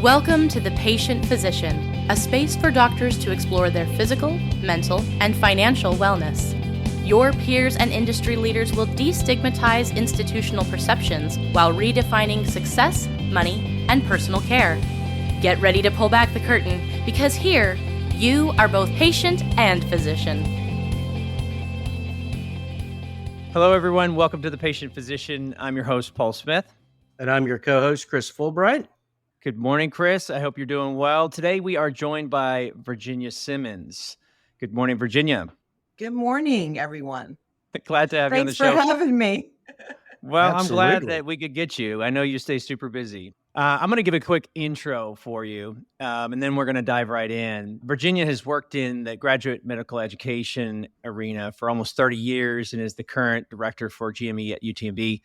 Welcome to The Patient Physician, a space for doctors to explore their physical, mental, and financial wellness. Your peers and industry leaders will destigmatize institutional perceptions while redefining success, money, and personal care. Get ready to pull back the curtain, because here, you are both patient and physician. Hello, everyone. Welcome to The Patient Physician. I'm your host, Paul Smith. And I'm your co-host, Chris Fulbright. Good morning, Chris. I hope you're doing well. Today, we are joined by Virginia Simmons. Good morning, Virginia. Good morning, everyone. Glad to have you on the show. Thanks for having me. Well, Absolutely. I'm glad that we could get you. I know you stay super busy. I'm going to give a quick intro for you, and then we're going to dive right in. Virginia has worked in the graduate medical education arena for almost 30 years and is the current director for GME at UTMB.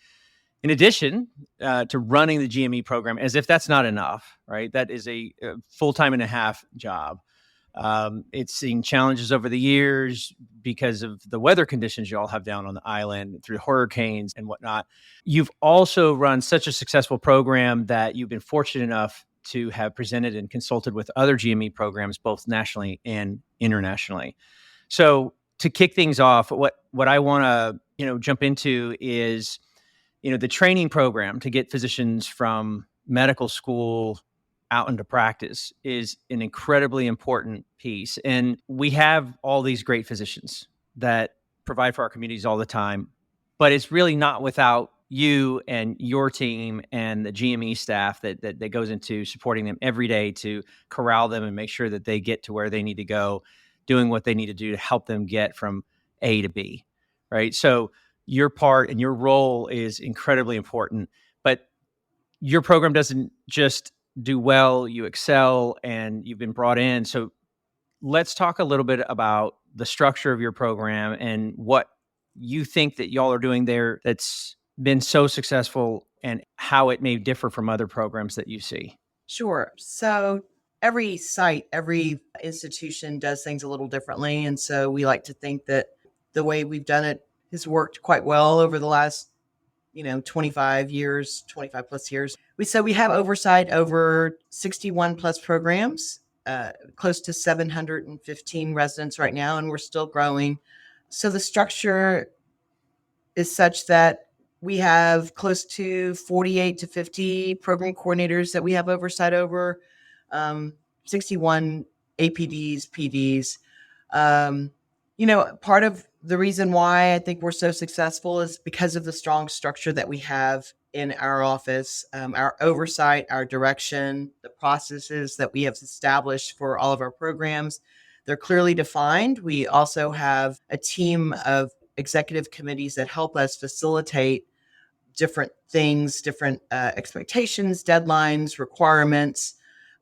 In addition to running the GME program, as if that's not enough, right? That is a full-time and a half job. It's seen challenges over the years because of the weather conditions you all have down on the island through hurricanes and whatnot. You've also run such a successful program that you've been fortunate enough to have presented and consulted with other GME programs, both nationally and internationally. So to kick things off, what I want to jump into is the training program to get physicians from medical school out into practice is an incredibly important piece. And we have all these great physicians that provide for our communities all the time, but it's really not without you and your team and the GME staff that goes into supporting them every day to corral them and make sure that they get to where they need to go, doing what they need to do to help them get from A to B, right? So your part and your role is incredibly important, but your program doesn't just do well, you excel, and you've been brought in. So let's talk a little bit about the structure of your program and what you think that y'all are doing there that's been so successful and how it may differ from other programs that you see. Sure. So every site, every institution does things a little differently. And so we like to think that the way we've done it has worked quite well over the last 25 plus years. We have oversight over 61 plus programs, close to 715 residents right now, and we're still growing. So the structure is such that we have close to 48 to 50 program coordinators that we have oversight over, 61 APDs, PDs. Part of the reason why I think we're so successful is because of the strong structure that we have in our office, our oversight, our direction, the processes that we have established for all of our programs. They're clearly defined. We also have a team of executive committees that help us facilitate different things, different expectations, deadlines, requirements,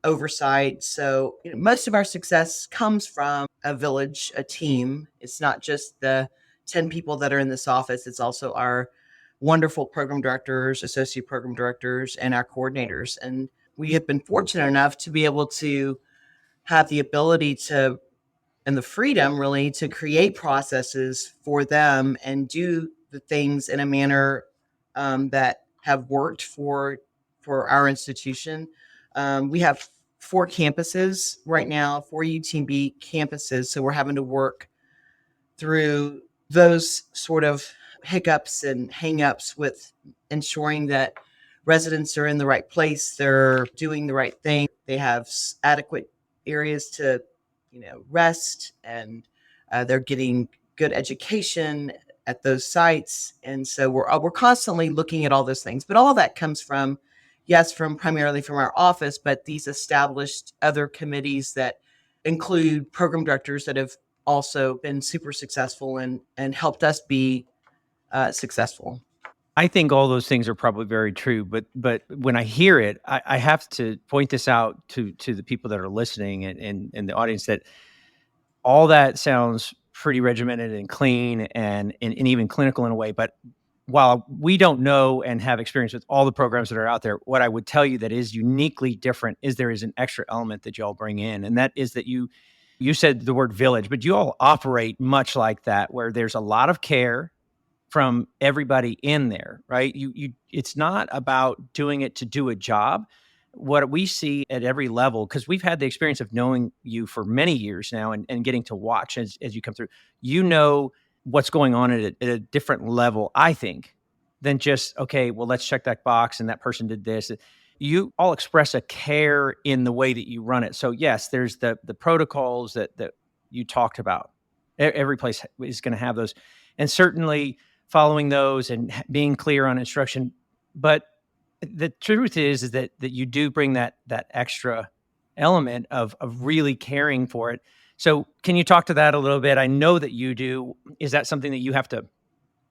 oversight. So most of our success comes from a village, a team. It's not just the 10 people that are in this office. It's also our wonderful program directors, associate program directors, and our coordinators. And we have been fortunate enough to be able to have the ability to, and the freedom really, to create processes for them and do the things in a manner that have worked for our institution. We have 4 campuses right now, 4 UTMB campuses. So we're having to work through those sort of hiccups and hangups with ensuring that residents are in the right place. They're doing the right thing. They have adequate areas to, rest, and they're getting good education at those sites. And so we're constantly looking at all those things. But all of that comes primarily from our office, but these established other committees that include program directors that have also been super successful and helped us be successful. I think all those things are probably very true, but when I hear it, I have to point this out to the people that are listening and the audience that all that sounds pretty regimented and clean and even clinical in a way, but while we don't know and have experience with all the programs that are out there, what I would tell you that is uniquely different is there is an extra element that y'all bring in. And that is that you said the word village, but you all operate much like that, where there's a lot of care from everybody in there, right? It's not about doing it to do a job. what we see at every level, because we've had the experience of knowing you for many years now and getting to watch as you come through, what's going on at a different level, I think, than just, okay, well, let's check that box and that person did this. You all express a care in the way that you run it. So yes, there's the protocols that you talked about. Every place is going to have those, and certainly following those and being clear on instruction. But the truth is that you do bring that extra element of really caring for it. So can you talk to that a little bit? I know that you do. Is that something that you have to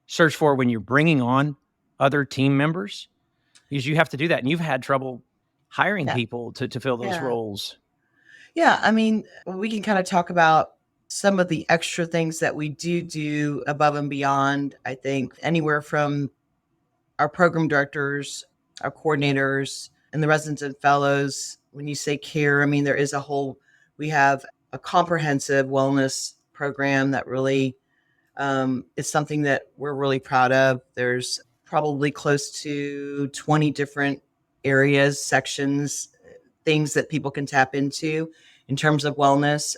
search for when you're bringing on other team members? Because you have to do that, and you've had trouble hiring people to fill those roles. Yeah, I mean, we can kind of talk about some of the extra things that we do above and beyond. I think anywhere from our program directors, our coordinators, and the residents and fellows. When you say care, I mean, we have a comprehensive wellness program that really is something that we're really proud of. There's probably close to 20 different areas, sections, things that people can tap into in terms of wellness.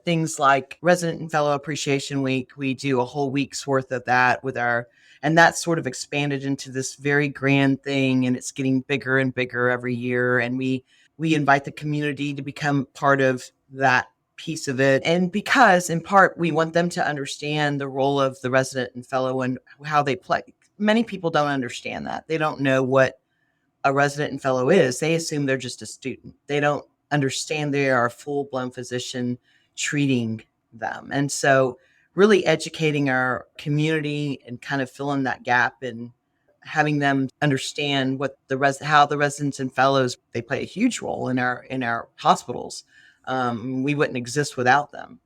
Things like Resident and Fellow Appreciation Week, we do a whole week's worth of that and that's sort of expanded into this very grand thing, and it's getting bigger and bigger every year. And we invite the community to become part of that piece of it. And because in part, we want them to understand the role of the resident and fellow and how they play. Many people don't understand that. They don't know what a resident and fellow is. They assume they're just a student. They don't understand they are a full-blown physician treating them. And so really educating our community and kind of filling that gap and having them understand what how the residents and fellows, they play a huge role in our hospitals. We wouldn't exist without them.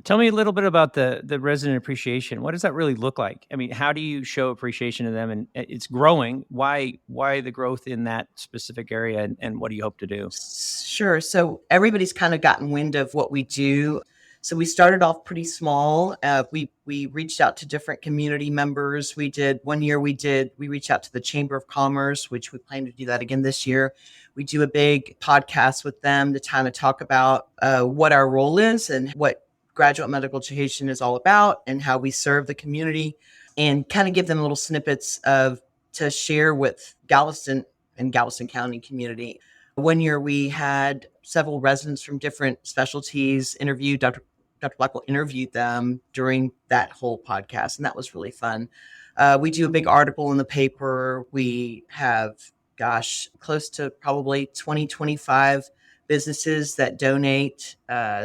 Tell me a little bit about the resident appreciation. What does that really look like? I mean, how do you show appreciation to them? And it's growing. Why the growth in that specific area, and what do you hope to do? Sure. So everybody's kind of gotten wind of what we do. So we started off pretty small. We reached out to different community members. We reached out to the Chamber of Commerce, which we plan to do that again this year. We do a big podcast with them to kind of talk about what our role is and what graduate medical education is all about and how we serve the community, and kind of give them little snippets to share with Galveston and Galveston County community. One year we had several residents from different specialties interviewed. Dr. Blackwell interviewed them during that whole podcast, and that was really fun. We do a big article in the paper. We have, close to probably 25 businesses that donate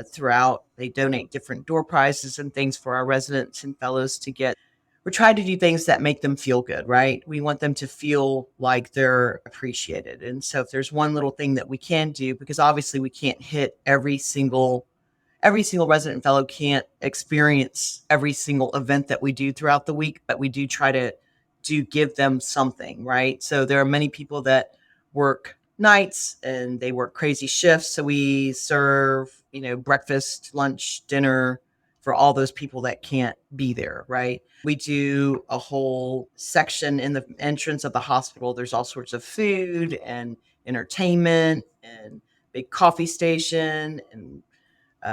throughout. They donate different door prizes and things for our residents and fellows to get. We're trying to do things that make them feel good, right? We want them to feel like they're appreciated. And so if there's one little thing that we can do, because obviously we can't hit every single resident and fellow can't experience every single event that we do throughout the week, but we do try to give them something, right? So there are many people that work nights and they work crazy shifts. So we serve, breakfast, lunch, dinner for all those people that can't be there, right? We do a whole section in the entrance of the hospital. There's all sorts of food and entertainment and big coffee station, and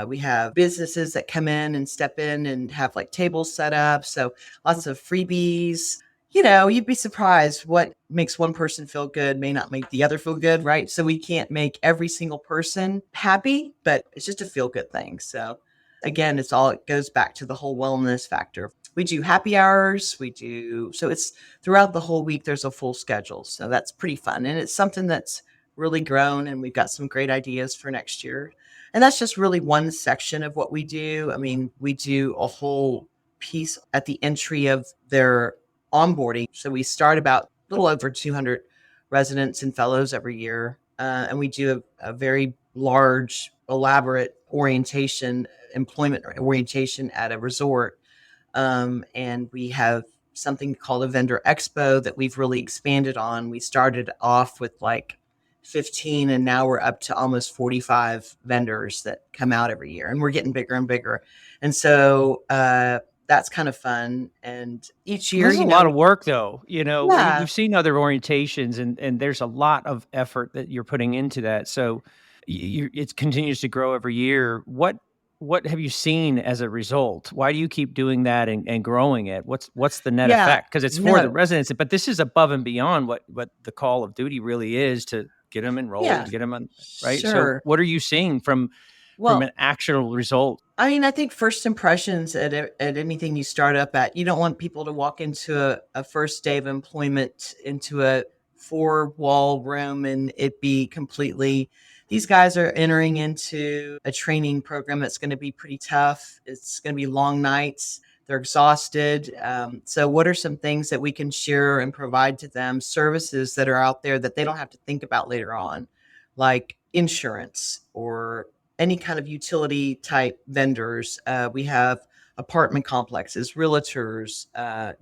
we have businesses that come in and step in and have like tables set up. So lots of freebies. You'd be surprised what makes one person feel good may not make the other feel good, right? So we can't make every single person happy, but it's just a feel good thing. So again, it goes back to the whole wellness factor. We do happy hours. So it's throughout the whole week, there's a full schedule. So that's pretty fun. And it's something that's really grown, and we've got some great ideas for next year. And that's just really one section of what we do. I mean, we do a whole piece at the entry of their onboarding. So we start about a little over 200 residents and fellows every year. And we do a very large, elaborate employment orientation at a resort. And we have something called a vendor expo that we've really expanded on. We started off with like 15, and now we're up to almost 45 vendors that come out every year, and we're getting bigger and bigger. And so that's kind of fun. And each year, There's a lot of work, though. yeah, We've seen other orientations, and there's a lot of effort that you're putting into that. So it continues to grow every year. What have you seen as a result? Why do you keep doing that and growing it? What's the net yeah, effect? Because it's for the no, residents, but this is above and beyond what the call of duty really is, to get them enrolled, yeah, get them on, right? So sure. what are you seeing from Well, an actual result? I mean, I think first impressions at anything you start up at, you don't want people to walk into a first day of employment into a four-wall room and it be completely. These guys are entering into a training program that's going to be pretty tough. It's going to be long nights. They're exhausted. So, what are some things that we can share and provide to them? Services that are out there that they don't have to think about later on, like insurance or any kind of utility type vendors. We have apartment complexes, realtors,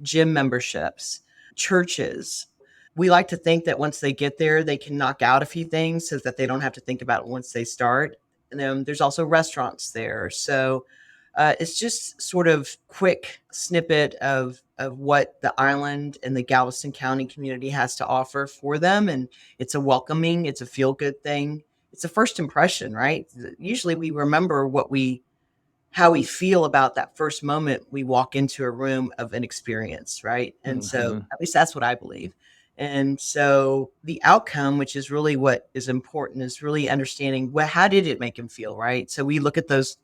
gym memberships, churches. We like to think that once they get there, they can knock out a few things so that they don't have to think about it once they start. And then there's also restaurants there. So it's just sort of quick snippet of what the island and the Galveston County community has to offer for them. And it's a welcoming, it's a feel good thing. It's a first impression, right? Usually we remember how we feel about that first moment we walk into a room of an experience, right? And so Mhm. at least that's what I believe. And so the outcome, which is really what is important, is really understanding, well, how did it make him feel, right? So we look at those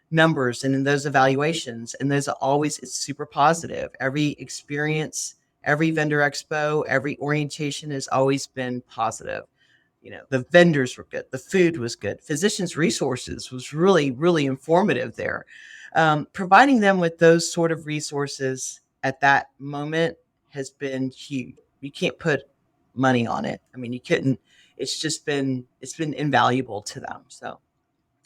numbers and in those evaluations, and those are always, it's super positive. Every experience, every vendor expo, every orientation has always been positive. The vendors were good, the food was good, physicians resources was really, really informative there. Providing them with those sort of resources at that moment has been huge. You can't put money on it. I mean, you couldn't. It's been invaluable to them. So,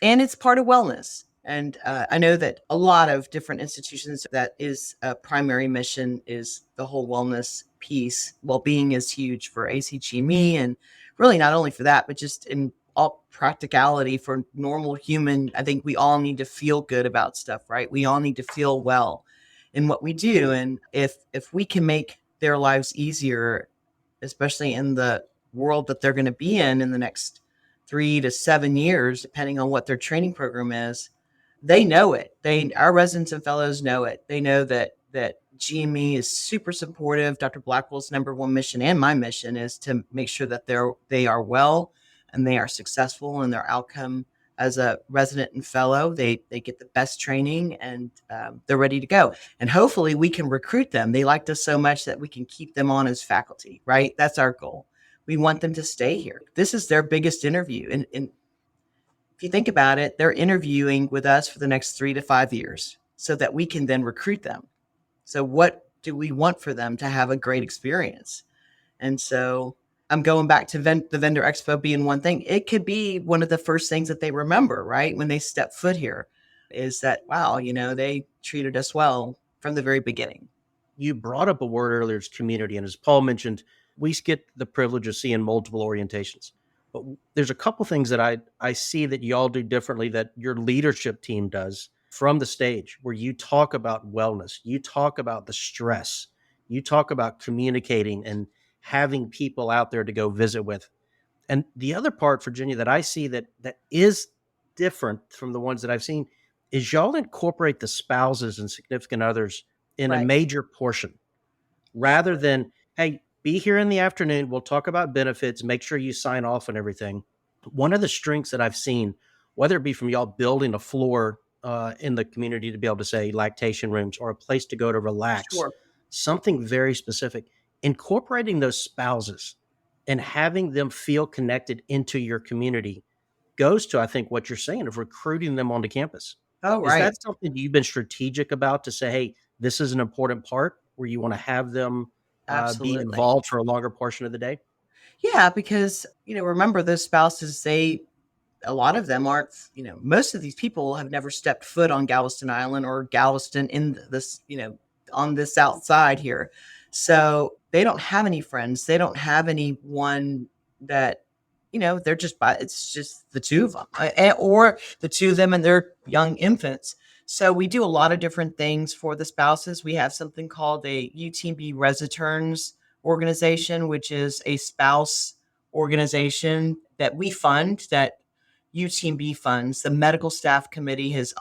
and it's part of wellness. And I know that a lot of different institutions, that is a primary mission, is the whole wellness piece. Well-being is huge for ACGME, and really not only for that, but just in all practicality for normal human. I think we all need to feel good about stuff, right? We all need to feel well in what we do. And if we can make their lives easier, especially in the world that they're going to be in the next 3 to 7 years, depending on what their training program is, they know it. Our residents and fellows know it. They know that GME is super supportive. Dr. Blackwell's number one mission and my mission is to make sure that they are well and they are successful in their outcome as a resident and fellow. They get the best training, and they're ready to go. And hopefully we can recruit them. They liked us so much that we can keep them on as faculty, right? That's our goal. We want them to stay here. This is their biggest interview. And if you think about it, they're interviewing with us for the next 3 to 5 years so that we can then recruit them. So what do we want for them to have a great experience? And so I'm going back to the vendor expo being one thing. It could be one of the first things that they remember, right? When they step foot here, is that, wow, they treated us well from the very beginning. You brought up a word earlier, it's community. And as Paul mentioned, we get the privilege of seeing multiple orientations. But there's a couple things that I see that y'all do differently that your leadership team does from the stage, where you talk about wellness, you talk about the stress, you talk about communicating and having people out there to go visit with. And the other part, Virginia, that I see that is different from the ones that I've seen is y'all incorporate the spouses and significant others in a Right. major portion rather than, hey, be here in the afternoon. We'll talk about benefits, make sure you sign off and everything. One of the strengths that I've seen, whether it be from y'all building a floor in the community to be able to say lactation rooms or a place to go to relax, Sure. something very specific, incorporating those spouses and having them feel connected into your community goes to, I think, what you're saying of recruiting them onto campus. Oh, Is right. that something you've been strategic about to say, hey, this is an important part where you want to have them be Absolutely. involved for a longer portion of the day? Yeah, because, remember those spouses, a lot of them aren't, most of these people have never stepped foot on Galveston Island or Galveston in this, on this outside here. So they don't have any friends. They don't have anyone that, they're it's just the two of them or the two of them and their young infants. So we do a lot of different things for the spouses. We have something called a UTMB Returns organization, which is a spouse organization that we fund, that UTMB funds. The medical staff committee has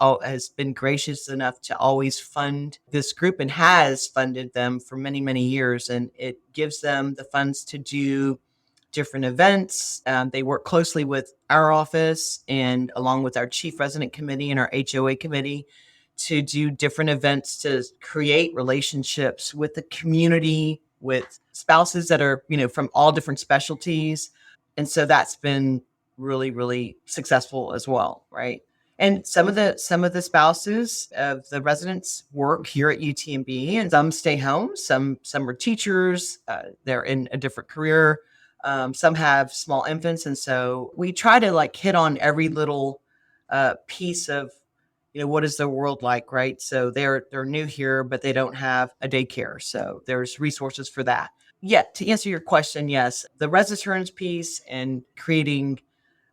been gracious enough to always fund this group and has funded them for many, many years. And it gives them the funds to do different events. They work closely with our office and along with our chief resident committee and our HOA committee to do different events to create relationships with the community, with spouses that are, from all different specialties. And so that's been really, really successful as well. Right. And some of the spouses of the residents work here at UTMB, and some stay home. Some are teachers. They're in a different career. Some have small infants. And so we try to hit on every little piece of, what is the world like, right? So they're new here, but they don't have a daycare. So there's resources for that. Yeah, to answer your question, yes, the returns piece and creating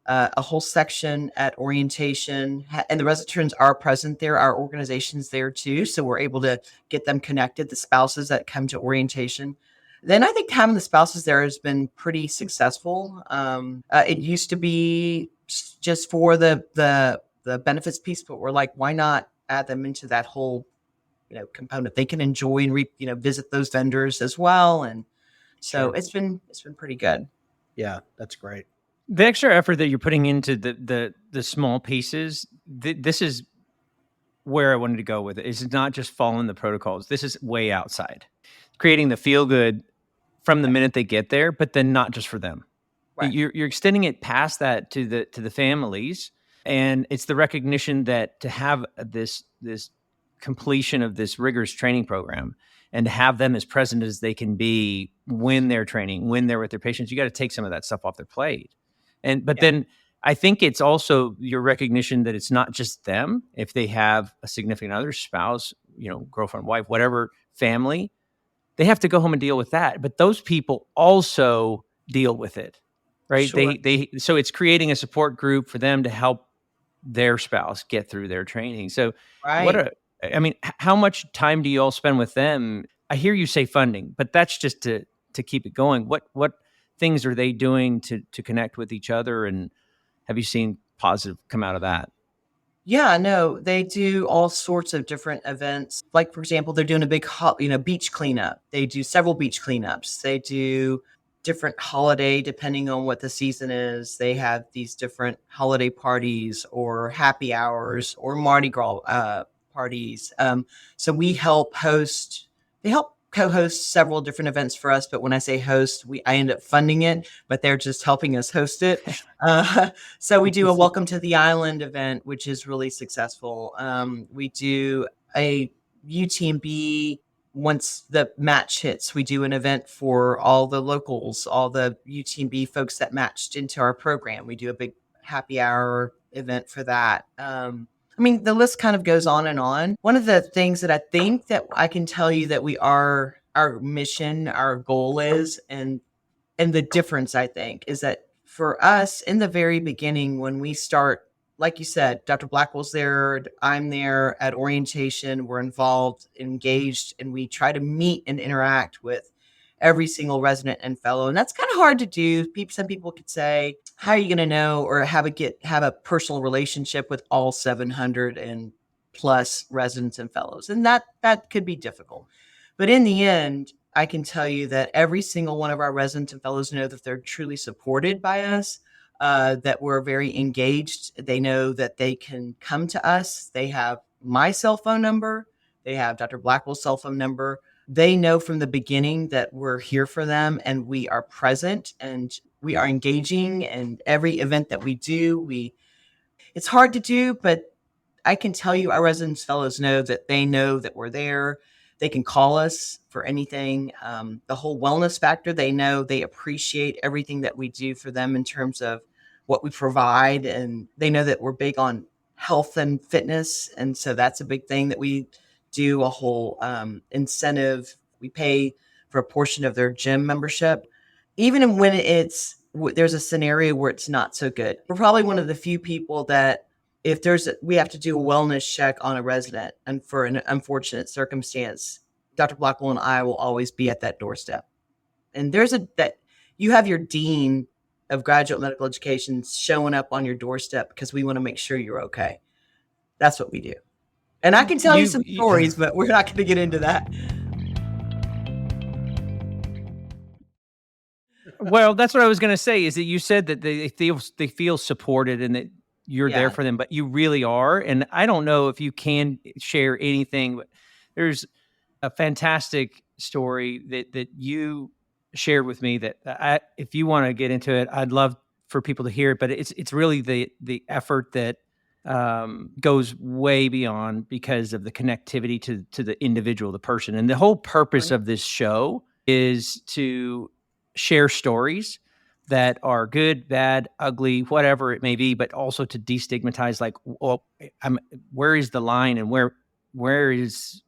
a whole section at orientation, and the returns are present there. Our organization's there too. So we're able to get them connected, the spouses that come to orientation. Then I think having the spouses there has been pretty successful. It used to be just for the benefits piece, but we're like, why not add them into that whole, component? They can enjoy and visit those vendors as well. And so it's been pretty good. Yeah, that's great. The extra effort that you're putting into the small pieces, this is where I wanted to go with it. It's not just following the protocols. This is way outside, creating the feel good from the minute they get there, but then not just for them. Right. You're extending it past that to the families, and it's the recognition that to have this completion of this rigorous training program and to have them as present as they can be when they're training, when they're with their patients, you got to take some of that stuff off their plate. But then I think it's also your recognition that it's not just them. If they have a significant other, spouse, girlfriend, wife, whatever family, they have to go home and deal with that. But those people also deal with it, right? Sure. So it's creating a support group for them to help their spouse get through their training. So how much time do you all spend with them? I hear you say funding, but that's just to keep it going. What things are they doing to connect with each other, and have you seen positive come out of that? Yeah, no, they do all sorts of different events. Like, for example, they're doing a big, beach cleanup. They do several beach cleanups. They do different holiday, depending on what the season is. They have these different holiday parties or happy hours or Mardi Gras parties. So we help host. They help co-host several different events for us, but when I say host, I end up funding it, but they're just helping us host it. So we do a Welcome to the Island event, which is really successful. We do a UTMB. Once the match hits, we do an event for all the locals, all the UTMB folks that matched into our program. We do a big happy hour event for that. The list kind of goes on and on. One of the things that I think that I can tell you that our mission, our goal is, and the difference, I think, is that for us in the very beginning, when we start, like you said, Dr. Blackwell's there, I'm there at orientation, we're involved, engaged, and we try to meet and interact with every single resident and fellow. And that's kind of hard to do. Some people could say, how are you going to know or have a personal relationship with all 700 and plus residents and fellows? And that could be difficult. But in the end, I can tell you that every single one of our residents and fellows know that they're truly supported by us, that we're very engaged. They know that they can come to us. They have my cell phone number. They have Dr. Blackwell's cell phone number. They know from the beginning that we're here for them and we are present and we are engaging. And every event that we do, it's hard to do, but I can tell you our residents fellows know that we're there. They can call us for anything. The whole wellness factor, they know they appreciate everything that we do for them in terms of what we provide. And they know that we're big on health and fitness. And so that's a big thing that we do a whole incentive. We pay for a portion of their gym membership, even when there's a scenario where it's not so good. We're probably one of the few people that we have to do a wellness check on a resident, and for an unfortunate circumstance, Dr. Blackwell and I will always be at that doorstep. And you have your dean of graduate medical education showing up on your doorstep because we want to make sure you're okay. That's what we do. And I can tell you some stories, but we're not going to get into that. Well, that's what I was going to say, is that you said that they feel supported and that you're there for them, but you really are. And I don't know if you can share anything, but there's a fantastic story that you shared with me that if you want to get into it, I'd love for people to hear it, but it's really the effort that goes way beyond because of the connectivity to the individual, the person. And the whole purpose of this show is to share stories that are good, bad, ugly, whatever it may be, but also to destigmatize, like, well, where is the line and where is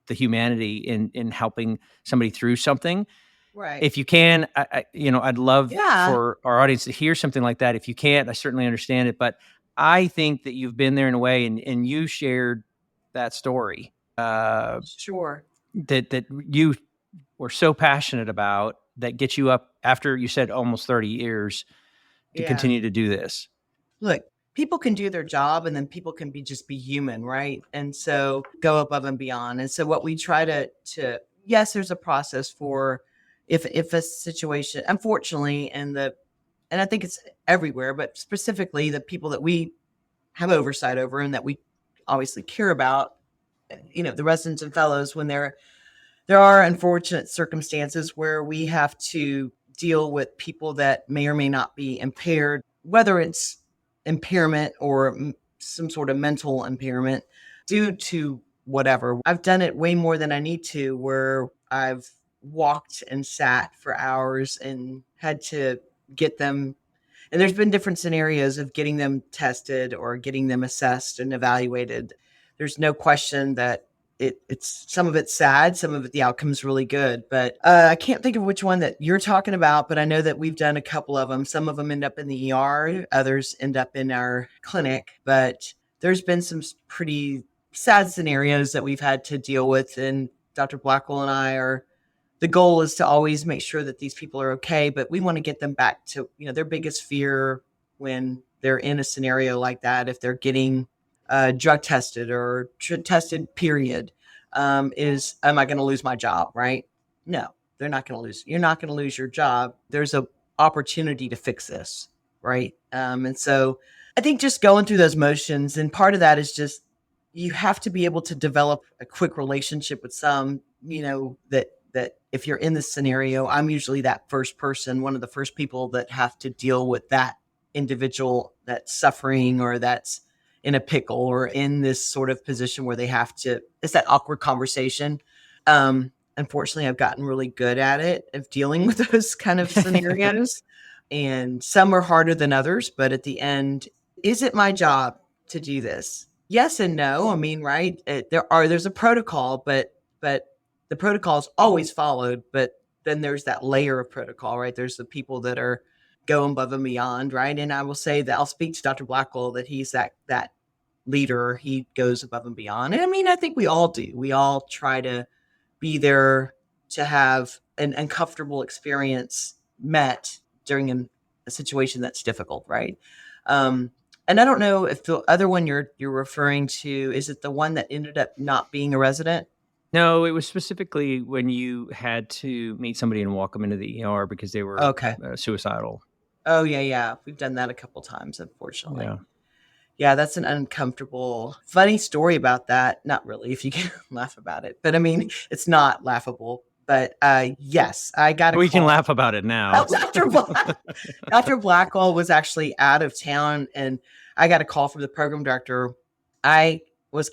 the humanity in helping somebody through something. Right. If you can, I'd love for our audience to hear something like that. If you can't, I certainly understand it, but I think that you've been there in a way, and you shared that story. Sure. That you were so passionate about, that gets you up after, you said, almost 30 years to continue to do this. Look, people can do their job, and then people can just be human, right? And so go above and beyond. And so what we try to yes, there's a process for if a situation, unfortunately, and I think it's everywhere, but specifically the people that we have oversight over and that we obviously care about, the residents and fellows, when there are unfortunate circumstances where we have to deal with people that may or may not be impaired, whether it's impairment or some sort of mental impairment due to whatever. I've done it way more than I need to, where I've walked and sat for hours and had to get them. And there's been different scenarios of getting them tested or getting them assessed and evaluated. There's no question that it's some of it's sad, some of it, the outcome's really good, but I can't think of which one that you're talking about, but I know that we've done a couple of them. Some of them end up in the ER, others end up in our clinic, but there's been some pretty sad scenarios that we've had to deal with. And Dr. Blackwell and the goal is to always make sure that these people are okay, but we want to get them back to, their biggest fear when they're in a scenario like that, if they're getting drug tested or tested, period, is, am I going to lose my job? Right? No, they're not going to lose. You're not going to lose your job. There's an opportunity to fix this. Right. And so I think just going through those motions, and part of that is just, you have to be able to develop a quick relationship with some, that if you're in this scenario, I'm usually that first person, one of the first people that have to deal with that individual that's suffering or that's in a pickle or in this sort of position where they have to, it's that awkward conversation. Unfortunately, I've gotten really good at it, of dealing with those kind of scenarios. And some are harder than others, but at the end, is it my job to do this? Yes and no. I mean, right. There's a protocol, but the protocol is always followed, but then there's that layer of protocol, right? There's the people that are going above and beyond, right? And I will say that I'll speak to Dr. Blackwell that he's that leader. He goes above and beyond. And I mean, I think we all do. We all try to be there to have an uncomfortable experience met during a situation that's difficult, right? And I don't know if the other one you're referring to, is it the one that ended up not being a resident? No, it was specifically when you had to meet somebody and walk them into the ER because they were suicidal. Oh, yeah. We've done that a couple times, unfortunately. Yeah, that's an uncomfortable, funny story about that. Not really, if you can laugh about it. But I mean, it's not laughable. But yes, I got a We call. Can laugh about it now. Dr. Blackwell was actually out of town, and I got a call from the program director. I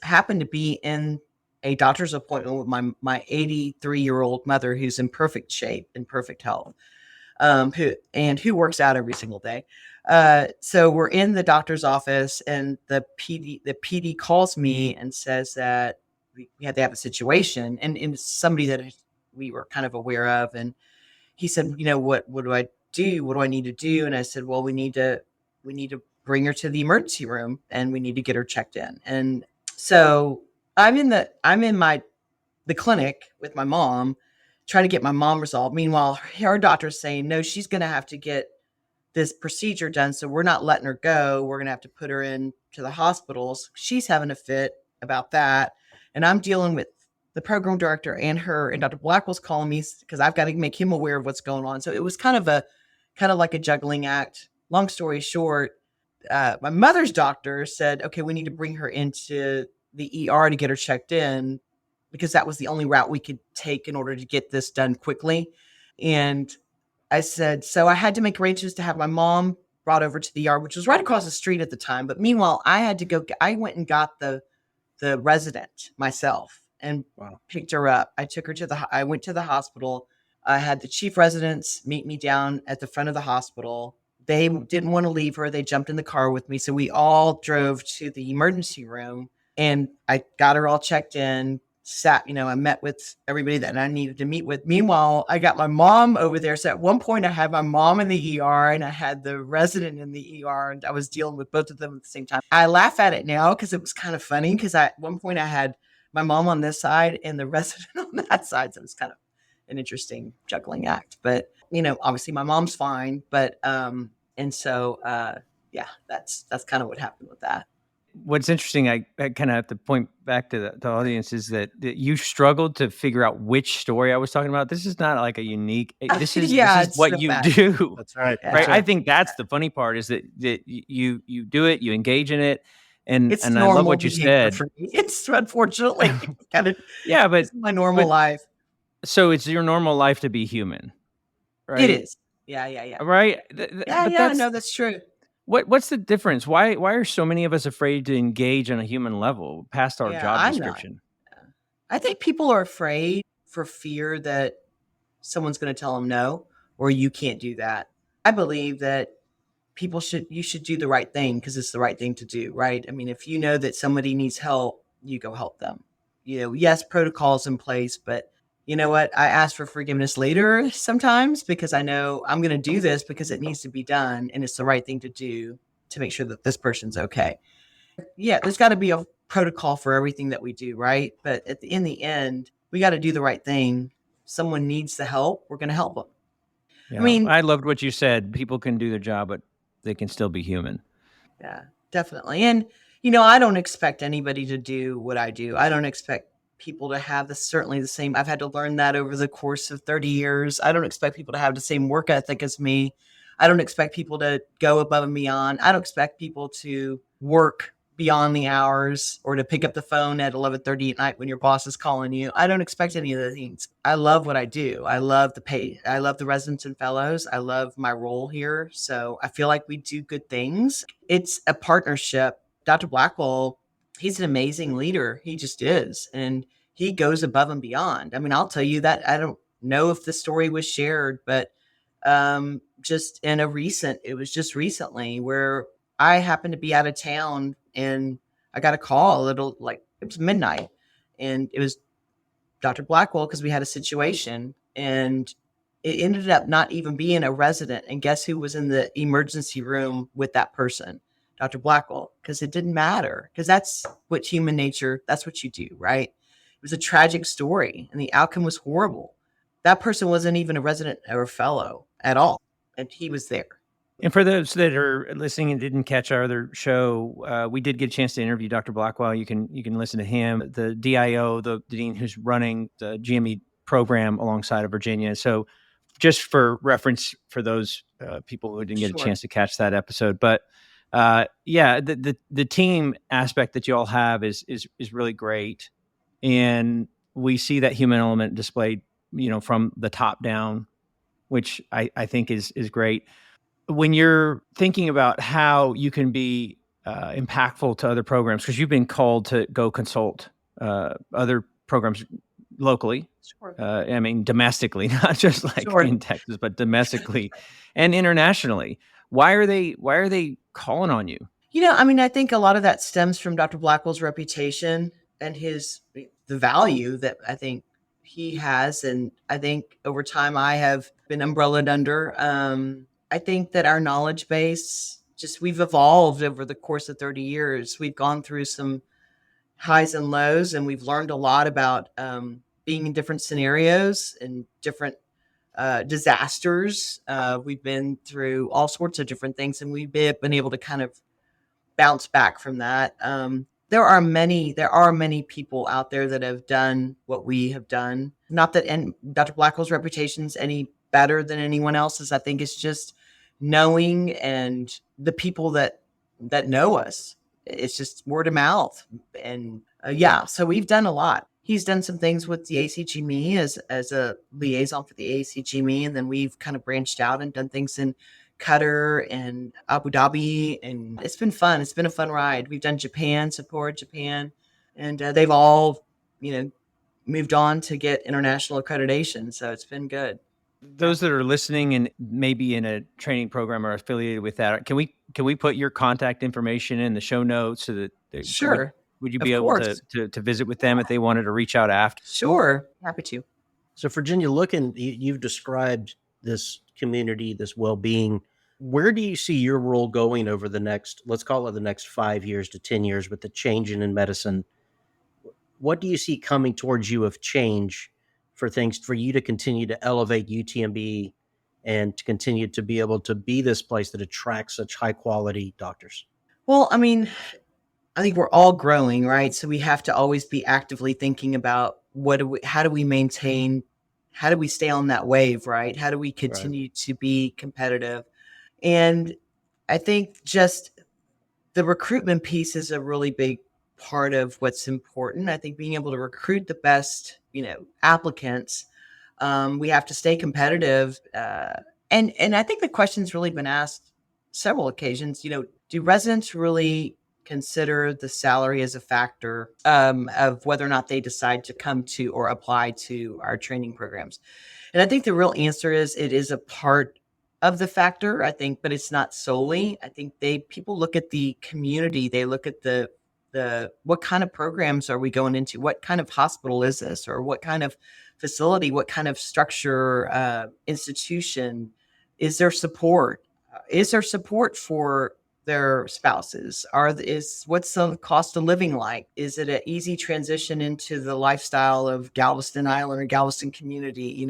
happened to be in a doctor's appointment with my 83-year-old mother, who's in perfect shape, in perfect health, who works out every single day. So we're in the doctor's office, and the PD calls me and says that we had to have a situation, and it's somebody that we were kind of aware of. And he said, what do I do? What do I need to do? And I said, well, we need to bring her to the emergency room and we need to get her checked in. And so I'm in the clinic with my mom, trying to get my mom resolved. Meanwhile, her doctor's saying, no, she's going to have to get this procedure done. So we're not letting her go. We're going to have to put her in to the hospitals. She's having a fit about that. And I'm dealing with the program director and her, and Dr. Blackwell's calling me because I've got to make him aware of what's going on. So it was kind of like a juggling act. Long story short, my mother's doctor said, okay, we need to bring her into the ER to get her checked in, because that was the only route we could take in order to get this done quickly. And I said, so I had to make arrangements to have my mom brought over to the ER, which was right across the street at the time. But meanwhile, I went and got the resident myself and picked her up. I went to the hospital. I had the chief residents meet me down at the front of the hospital. They didn't want to leave her. They jumped in the car with me. So we all drove to the emergency room and I got her all checked in. I met with everybody that I needed to meet with. Meanwhile, I got my mom over there. So at one point I had my mom in the ER and I had the resident in the ER, and I was dealing with both of them at the same time. I laugh at it now because it was kind of funny, because at one point I had my mom on this side and the resident on that side. So it was kind of an interesting juggling act, but obviously my mom's fine, but, that's kind of what happened with that. What's interesting, I kind of have to point back to the audience, is that you struggled to figure out which story I was talking about. This is not like a unique, this is what you do. That's right. Yeah. Right. I think that's the funny part, is that you do it, you engage in it. And I love what you said. For me. It's unfortunately kind of, but it's my normal life. So it's your normal life to be human, right? It is. Yeah. Right. No, that's true. What's the difference? Why are so many of us afraid to engage on a human level past our job description? I think people are afraid for fear that someone's going to tell them no, or you can't do that. I believe that you should do the right thing because it's the right thing to do, right? I mean, if you know that somebody needs help, you go help them. Yes, protocols in place, but you know what? I ask for forgiveness later sometimes, because I know I'm going to do this because it needs to be done and it's the right thing to do to make sure that this person's okay. Yeah, there's got to be a protocol for everything that we do, right? But in the end, we got to do the right thing. Someone needs the help, we're going to help them. Yeah. I mean, I loved what you said. People can do their job, but they can still be human. Yeah, definitely. And, I don't expect anybody to do what I do. I don't expect people to have certainly the same. I've had to learn that over the course of 30 years. I don't expect people to have the same work ethic as me. I don't expect people to go above and beyond. I don't expect people to work beyond the hours or to pick up the phone at 11:30 at night when your boss is calling you. I don't expect any of those things. I love what I do. I love the pay. I love the residents and fellows. I love my role here. So I feel like we do good things. It's a partnership. Dr. Blackwell, he's an amazing leader. He just is. And he goes above and beyond. I mean, I'll tell you that I don't know if the story was shared, but it was just recently where I happened to be out of town and I got a call. It was midnight, and it was Dr. Blackwell, because we had a situation, and it ended up not even being a resident. And guess who was in the emergency room with that person? Dr. Blackwell, because it didn't matter, because that's what human nature, that's what you do, right? It was a tragic story and the outcome was horrible. That person wasn't even a resident or a fellow at all, and he was there. And for those that are listening and didn't catch our other show, we did get a chance to interview Dr. Blackwell. You can listen to him, the DIO, the dean who's running the GME program alongside of Virginia. So just for reference for those people who didn't get a chance to catch that episode. But the team aspect that you all have is really great. And we see that human element displayed, from the top down, which I think is great. When you're thinking about how you can be impactful to other programs, because you've been called to go consult other programs locally, domestically, not just in Texas, but domestically and internationally. Why are they calling on you? I think a lot of that stems from Dr. Blackwell's reputation and the value that I think he has. And I think over time I have been umbrellaed under. I think that our knowledge base we've evolved over the course of 30 years. We've gone through some highs and lows, and we've learned a lot about being in different scenarios and different disasters. We've been through all sorts of different things, and we've been able to kind of bounce back from that. There are many people out there that have done what we have done. Not that Dr. Blackwell's reputation is any better than anyone else's. I think it's just knowing, and the people that know us. It's just word of mouth, and so we've done a lot. He's done some things with the ACGME as a liaison for the ACGME, and then we've kind of branched out and done things in Qatar and Abu Dhabi, and it's been fun. It's been a fun ride. We've done Japan, and they've all, moved on to get international accreditation. So it's been good. Those that are listening and maybe in a training program or affiliated with that, can we put your contact information in the show notes so that Sure. Would you be able to visit with them if they wanted to reach out after? Sure. Happy to. So Virginia, you've described this community, this well-being. Where do you see your role going over the next, let's call it the next 5 years to 10 years with the change in medicine? What do you see coming towards you of change for you to continue to elevate UTMB and to continue to be able to be this place that attracts such high quality doctors? Well, I think we're all growing, right? So we have to always be actively thinking about how do we maintain, how do we stay on that wave, right? How do we continue to be competitive? And I think just the recruitment piece is a really big part of what's important. I think being able to recruit the best, applicants, we have to stay competitive. And I think the question's really been asked several occasions, do residents really consider the salary as a factor of whether or not they decide to come to or apply to our training programs? And I think the real answer is it is a part of the factor, I think, but it's not solely. I think people look at the community, they look at the what kind of programs are we going into? What kind of hospital is this? Or what kind of facility? What kind of structure, institution? Is there support? Is there support for their spouses? What's the cost of living like? Is it an easy transition into the lifestyle of Galveston Island or Galveston community,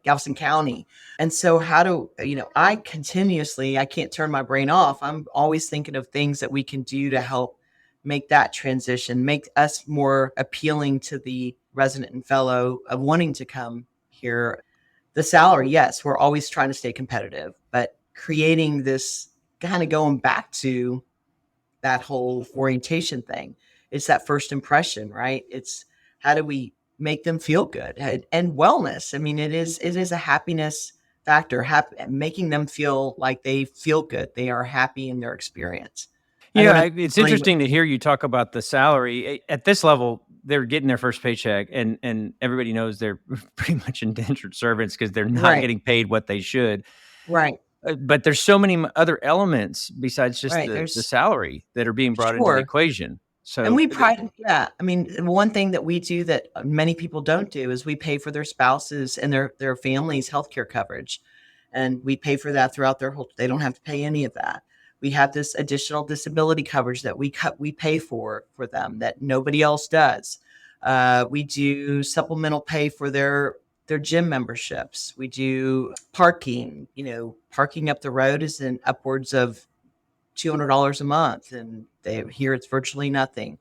Galveston County? And so I can't turn my brain off. I'm always thinking of things that we can do to help make that transition, make us more appealing to the resident and fellow of wanting to come here. The salary, yes, we're always trying to stay competitive, but creating this, kind of going back to that whole orientation thing, it's that first impression, right? It's how do we make them feel good and wellness. It is a happiness factor, making them feel like they feel good. They are happy in their experience. Yeah, it's interesting to hear you talk about the salary. At this level, they're getting their first paycheck, and everybody knows they're pretty much indentured servants because they're not getting paid what they should. Right. But there's so many other elements besides just the salary that are being brought into the equation. So, and we one thing that we do that many people don't do is we pay for their spouses and their families' healthcare coverage, and we pay for that throughout their whole. They don't have to pay any of that. We have this additional disability coverage that we pay for them that nobody else does. We do supplemental pay for their gym memberships. We do parking. Parking up the road is in upwards of $200 a month, and here it's virtually nothing.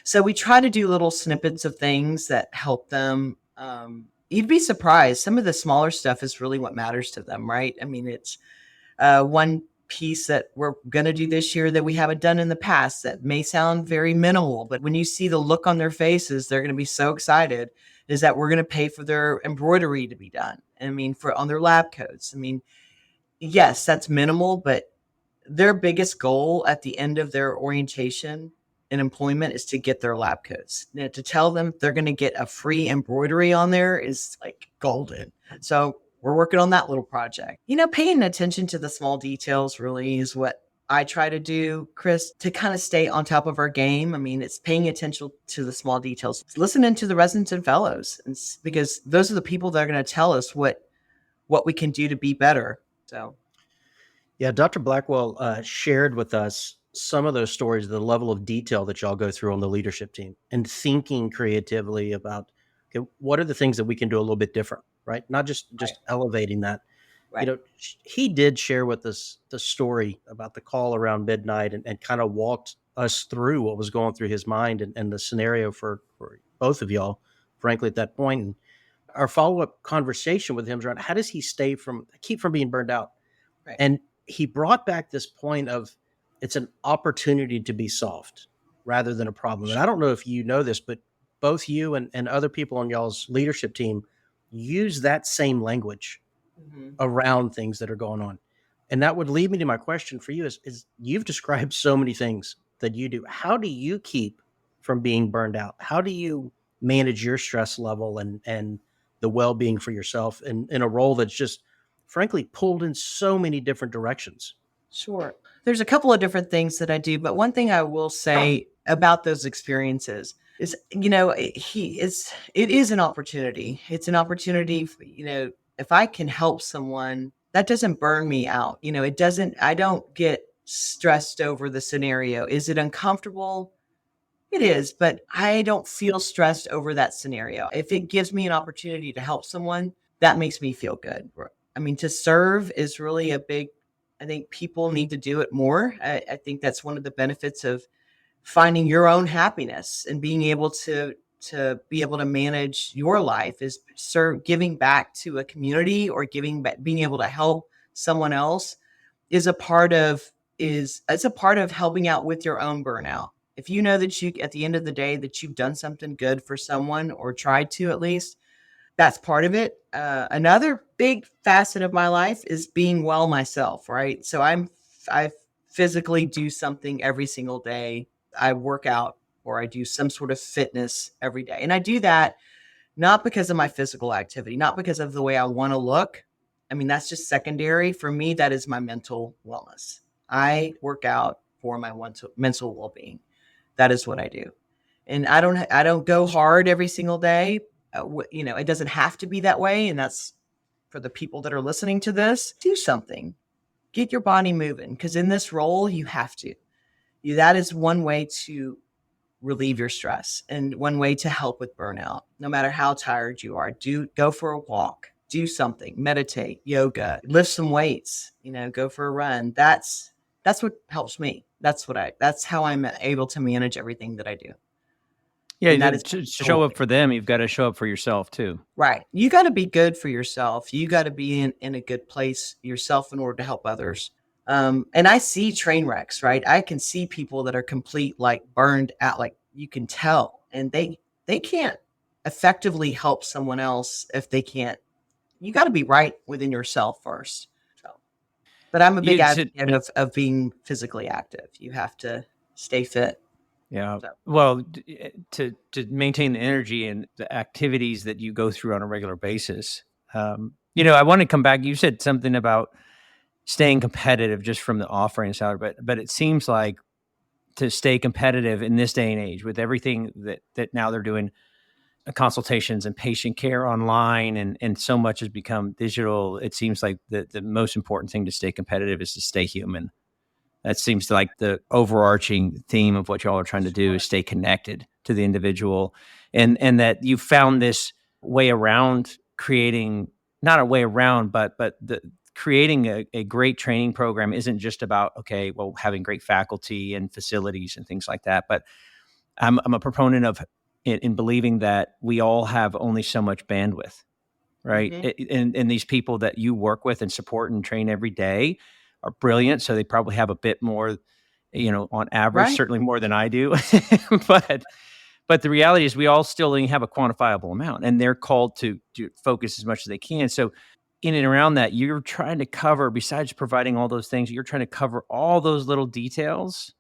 So we try to do little snippets of things that help them. You'd be surprised. Some of the smaller stuff is really what matters to them, right? It's one piece that we're going to do this year that we haven't done in the past that may sound very minimal, but when you see the look on their faces, they're going to be so excited, is that we're going to pay for their embroidery to be done. On their lab coats. Yes, that's minimal, but their biggest goal at the end of their orientation and employment is to get their lab coats. Now, to tell them they're going to get a free embroidery on there is like golden. So we're working on that little project. Paying attention to the small details really is what I try to do, Chris, to kind of stay on top of our game. It's paying attention to the small details. It's listening to the residents and fellows, because those are the people that are going to tell us what we can do to be better. So, Yeah, Dr. Blackwell shared with us some of those stories, the level of detail that y'all go through on the leadership team and thinking creatively about, okay, what are the things that we can do a little bit different, right? Not Right. just elevating that. Right. He did share with us the story about the call around midnight and kind of walked us through what was going through his mind and the scenario for both of y'all, frankly, at that point. And our follow-up conversation with him is around how does he keep from being burned out? Right. And he brought back this point of it's an opportunity to be solved rather than a problem. And I don't know if you know this, but both you and other people on y'all's leadership team use that same language Mhm. around things that are going on. And that would lead me to my question for you is you've described so many things that you do. How do you keep from being burned out? How do you manage your stress level and the well-being for yourself in a role that's just frankly pulled in so many different directions? Sure. There's a couple of different things that I do, but one thing I will say about those experiences is, it is an opportunity. It's an opportunity, if I can help someone, that doesn't burn me out. I don't get stressed over the scenario. Is it uncomfortable? It is, but I don't feel stressed over that scenario. If it gives me an opportunity to help someone, that makes me feel good. I mean, to serve is really I think people need to do it more. I think that's one of the benefits of finding your own happiness and being able to be able to manage your life is giving back to a community or being able to help someone else is a part of it's a part of helping out with your own burnout. If you know that you at the end of the day that you've done something good for someone or tried to at least, that's part of it. Another big facet of my life is being well myself, right? So I physically do something every single day. I work out or I do some sort of fitness every day. And I do that not because of my physical activity, not because of the way I want to look. I mean, that's just secondary. For me, that is my mental wellness. I work out for my mental well-being. That is what I do. And I don't go hard every single day. It doesn't have to be that way. And that's for the people that are listening to this. Do something. Get your body moving because in this role, you have to. That is one way to relieve your stress and one way to help with burnout. No matter how tired you are, go for a walk, do something, meditate, yoga, lift some weights, go for a run. That's what helps me. That's how I'm able to manage everything that I do. Yeah, And that is to show up for them, you've got to show up for yourself too. right. You got to be good for yourself. You got to be in a good place yourself in order to help others. And I see train wrecks, right? I can see people that are complete, like burned out, like you can tell, and they can't effectively help someone else if they can't. You got to be right within yourself first. So, but I'm a big advocate of being physically active. You have to stay fit. Yeah. So. Well, to maintain the energy and the activities that you go through on a regular basis. I want to come back. You said something about staying competitive just from the offering side, but it seems like to stay competitive in this day and age with everything that now they're doing consultations and patient care online and so much has become digital. It seems like the most important thing to stay competitive is to stay human. That seems like the overarching theme of what y'all are trying to do is stay connected to the individual and that you found this way around creating, not a way around, but creating a great training program isn't just about, having great faculty and facilities and things like that. But I'm a proponent of in believing that we all have only so much bandwidth, right? Mm-hmm. And these people that you work with and support and train every day are brilliant. So they probably have a bit more, on average, right. Certainly more than I do. But the reality is we all still only have a quantifiable amount and they're called to focus as much as they can. So in and around that, you're trying to cover, besides providing all those things, you're trying to cover all those little details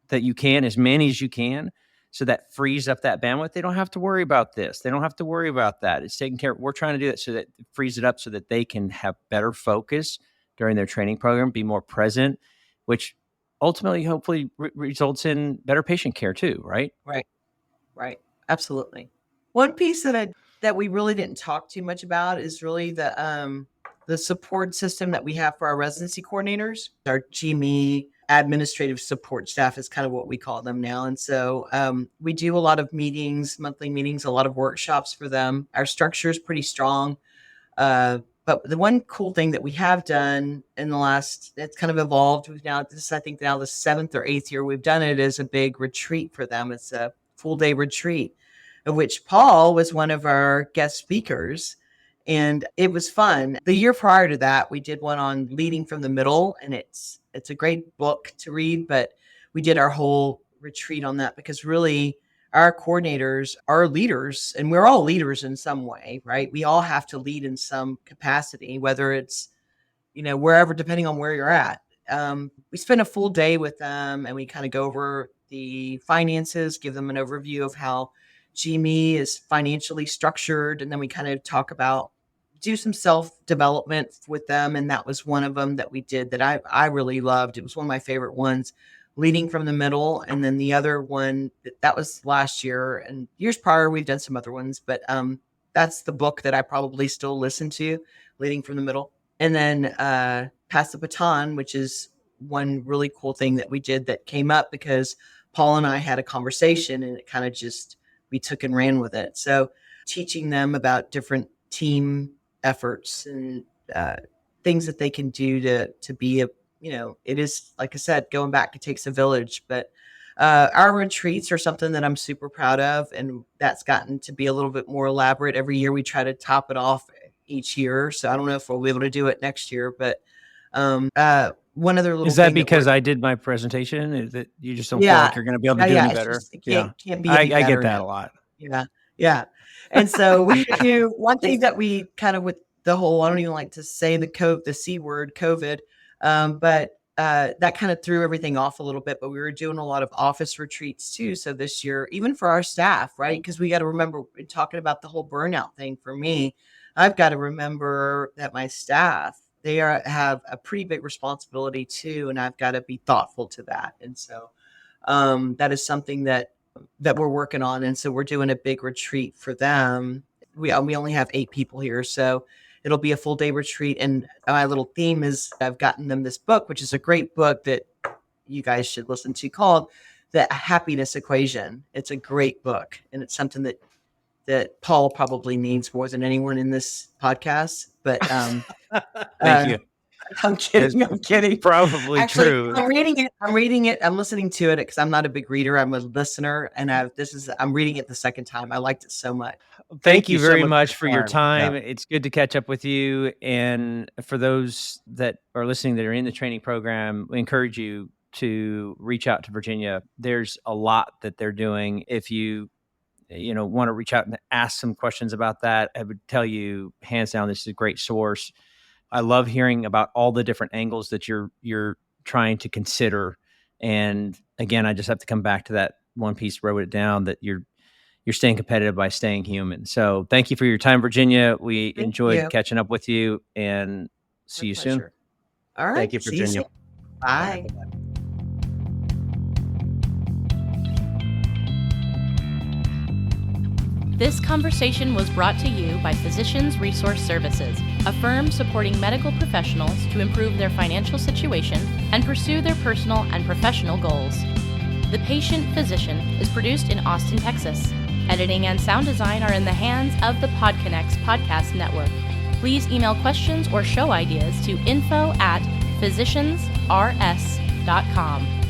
that you can, as many as you can. So that frees up that bandwidth. They don't have to worry about this. They don't have to worry about that. It's taken care of. We're trying to do that so that it frees it up so that they can have better focus during their training program, be more present, which ultimately, hopefully results in better patient care too, right? Right. Absolutely. One piece that we really didn't talk too much about is really the the support system that we have for our residency coordinators. Our GME administrative support staff is kind of what we call them now. And so we do a lot of meetings, monthly meetings, a lot of workshops for them. Our structure is pretty strong. But the one cool thing that we have done in the last, it's kind of evolved. We've now, this is, I think now the 7th or 8th year we've done it, is a big retreat for them. It's a full day retreat, of which Paul was one of our guest speakers. And it was fun. The year prior to that, we did one on leading from the middle, and it's a great book to read, but we did our whole retreat on that because really our coordinators are leaders, and we're all leaders in some way, right? We all have to lead in some capacity, whether it's, wherever, depending on where you're at. We spend a full day with them, and we kind of go over the finances, give them an overview of how GME is financially structured. And then we kind of do some self-development with them. And that was one of them that we did that I really loved. It was one of my favorite ones, leading from the middle. And then the other one, that was last year, and years prior, we've done some other ones, but that's the book that I probably still listen to, leading from the middle. And then Pass the Baton, which is one really cool thing that we did that came up because Paul and I had a conversation, and it kind of just, we took and ran with it. So teaching them about different team efforts and things that they can do to be it is, like I said, going back, it takes a village, but our retreats are something that I'm super proud of. And that's gotten to be a little bit more elaborate. Every year we try to top it off each year. So I don't know if we'll be able to do it next year, but one other little is that thing because I did my presentation? Is that you just don't feel like you're going to be able to do any better? Can't be any I better get that now. a lot. Yeah. And so we do one thing that we kind of, with the whole, I don't even like to say the C word, COVID, but that kind of threw everything off a little bit. But we were doing a lot of office retreats too. So this year, even for our staff, right? Because we got to remember, talking about the whole burnout thing, for me, I've got to remember that my staff, they have a pretty big responsibility too, and I've got to be thoughtful to that. And so that is something that we're working on. And so we're doing a big retreat for them. We only have 8 people here, so it'll be a full day retreat. And my little theme is, I've gotten them this book, which is a great book that you guys should listen to, called The Happiness Equation. It's a great book, and it's something that Paul probably needs more than anyone in this podcast. But thank you. I'm kidding. Probably Actually, true. I'm reading it. I'm listening to it because I'm not a big reader. I'm a listener, and I'm reading it the second time. I liked it so much. Thank you very so much for your time. Yeah. It's good to catch up with you. And for those that are listening that are in the training program, we encourage you to reach out to Virginia. There's a lot that they're doing. If you want to reach out and ask some questions about that, I would tell you, hands down, this is a great source. I love hearing about all the different angles that you're trying to consider. And again, I just have to come back to that one piece, wrote it down, that you're staying competitive by staying human. So thank you for your time, Virginia. We enjoyed catching up with you, and see you soon. All right. Thank you, Virginia. Bye. This conversation was brought to you by Physicians Resource Services, a firm supporting medical professionals to improve their financial situation and pursue their personal and professional goals. The Patient Physician is produced in Austin, Texas. Editing and sound design are in the hands of the PodConnects Podcast Network. Please email questions or show ideas to info@physiciansrs.com.